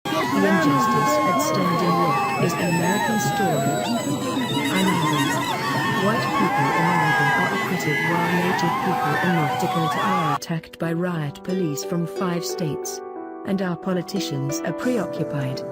The injustice at Standing Rock is an American story. I'm angry. White people in Oregon are acquitted while Native people in North Dakota are attacked by riot police from 5 states. And our politicians are preoccupied.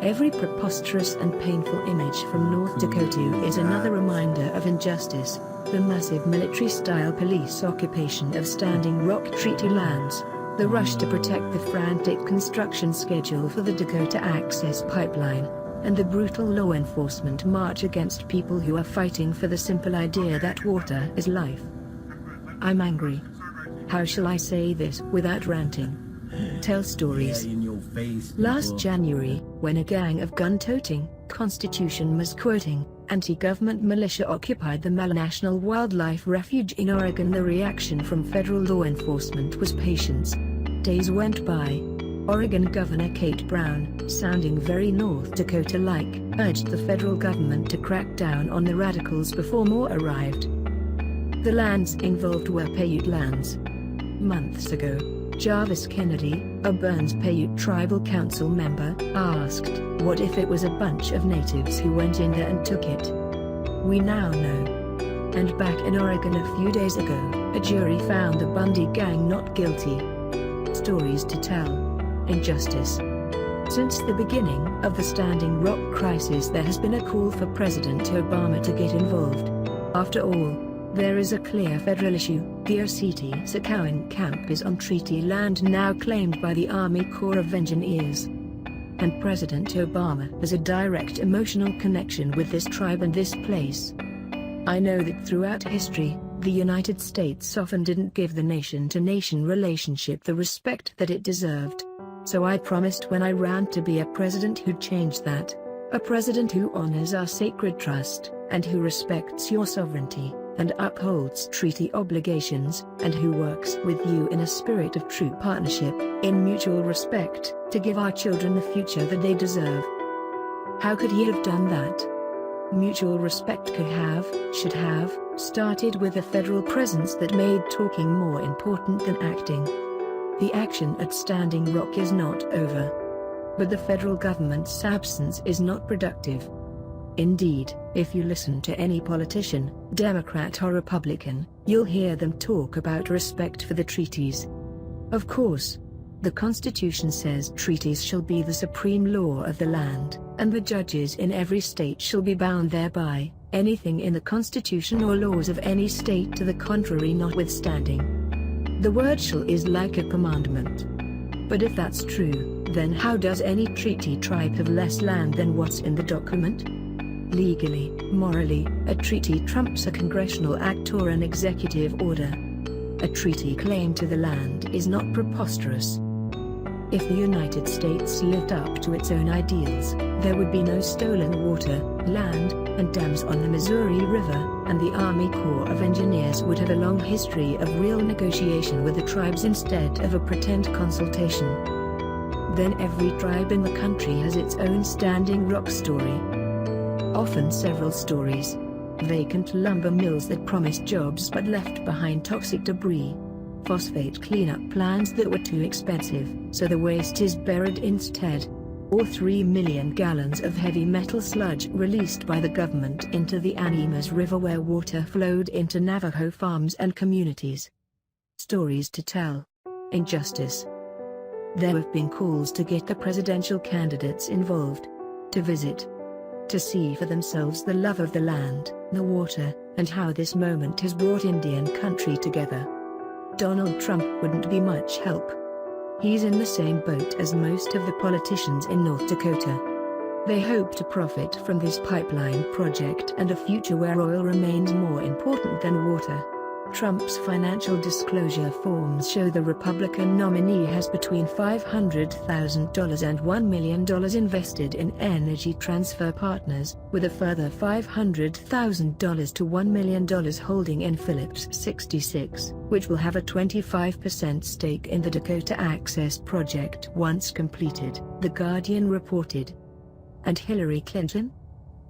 Every preposterous and painful image from North Dakota is another reminder of injustice, the massive military-style police occupation of Standing Rock Treaty lands, the rush to protect the frantic construction schedule for the Dakota Access pipeline, and the brutal law enforcement march against people who are fighting for the simple idea that water is life. I'm angry. How shall I say this without ranting? Tell stories. Last January, when a gang of gun-toting, Constitution-misquoting, anti-government militia occupied the Mala National Wildlife Refuge in Oregon, the reaction from federal law enforcement was patience. Days went by. Oregon Governor Kate Brown, sounding very North Dakota-like, urged the federal government to crack down on the radicals before more arrived. The lands involved were Paiute lands. Months ago, Jarvis Kennedy, a Burns Paiute Tribal Council member, asked, what if it was a bunch of natives who went in there and took it? We now know. And back in Oregon a few days ago, a jury found the Bundy gang not guilty. Stories to tell. Injustice. Since the beginning of the Standing Rock crisis, there has been a call for President Obama to get involved. After all, there is a clear federal issue. The Oseti-Sakowin camp is on treaty land now claimed by the Army Corps of Engineers. And President Obama has a direct emotional connection with this tribe and this place. I know that throughout history, the United States often didn't give the nation-to-nation relationship the respect that it deserved. So I promised when I ran to be a president who'd change that. A president who honors our sacred trust, and who respects your sovereignty, and upholds treaty obligations, and who works with you in a spirit of true partnership, in mutual respect, to give our children the future that they deserve. How could he have done that? Mutual respect could have, should have, started with a federal presence that made talking more important than acting. The action at Standing Rock is not over. But the federal government's absence is not productive. Indeed, if you listen to any politician, Democrat or Republican, you'll hear them talk about respect for the treaties. Of course. The Constitution says treaties shall be the supreme law of the land, and the judges in every state shall be bound thereby, anything in the Constitution or laws of any state to the contrary notwithstanding. The word shall is like a commandment. But if that's true, then how does any treaty tribe have less land than what's in the document? Legally, morally, a treaty trumps a congressional act or an executive order. A treaty claim to the land is not preposterous. If the United States lived up to its own ideals, there would be no stolen water, land, and dams on the Missouri River, and the Army Corps of Engineers would have a long history of real negotiation with the tribes instead of a pretend consultation. Then every tribe in the country has its own Standing Rock story. Often several stories. Vacant lumber mills that promised jobs but left behind toxic debris. Phosphate cleanup plants that were too expensive, so the waste is buried instead. Or 3 million gallons of heavy metal sludge released by the government into the Animas River where water flowed into Navajo farms and communities. Stories to tell. Injustice. There have been calls to get the presidential candidates involved. To visit. To see for themselves the love of the land, the water, and how this moment has brought Indian country together. Donald Trump wouldn't be much help. He's in the same boat as most of the politicians in North Dakota. They hope to profit from this pipeline project and a future where oil remains more important than water. Trump's financial disclosure forms show the Republican nominee has between $500,000 and $1 million invested in Energy Transfer Partners, with a further $500,000 to $1 million holding in Phillips 66, which will have a 25% stake in the Dakota Access project once completed, The Guardian reported. And Hillary Clinton?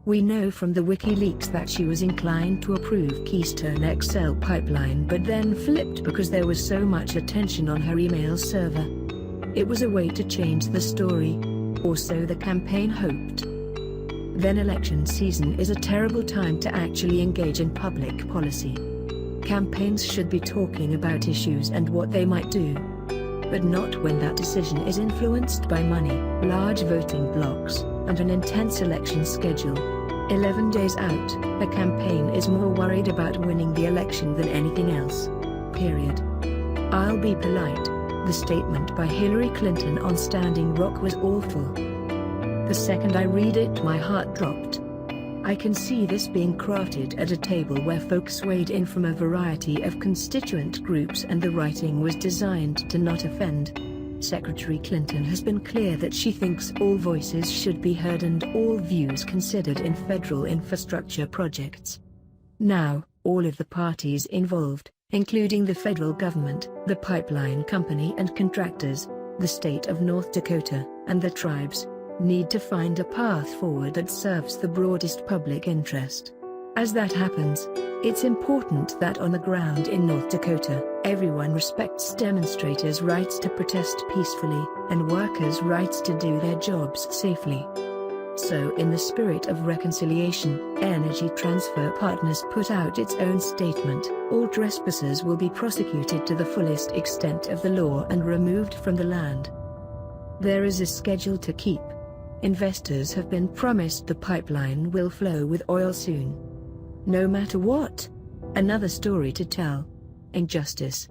We know from the WikiLeaks that she was inclined to approve Keystone XL pipeline but then flipped because there was so much attention on her email server. It was a way to change the story, or so the campaign hoped. Then election season is a terrible time to actually engage in public policy. Campaigns should be talking about issues and what they might do, but not when that decision is influenced by money, large voting blocks, and an intense election schedule. 11 days out, a campaign is more worried about winning the election than anything else. Period. I'll be polite. The statement by Hillary Clinton on Standing Rock was awful. The second I read it, my heart dropped. I can see this being crafted at a table where folks weighed in from a variety of constituent groups, and the writing was designed to not offend. Secretary Clinton has been clear that she thinks all voices should be heard and all views considered in federal infrastructure projects. Now, all of the parties involved, including the federal government, the pipeline company and contractors, the state of North Dakota, and the tribes, need to find a path forward that serves the broadest public interest. As that happens, it's important that on the ground in North Dakota, everyone respects demonstrators' rights to protest peacefully, and workers' rights to do their jobs safely. So in the spirit of reconciliation, Energy Transfer Partners put out its own statement: all trespassers will be prosecuted to the fullest extent of the law and removed from the land. There is a schedule to keep. Investors have been promised the pipeline will flow with oil soon. No matter what. Another story to tell. Injustice.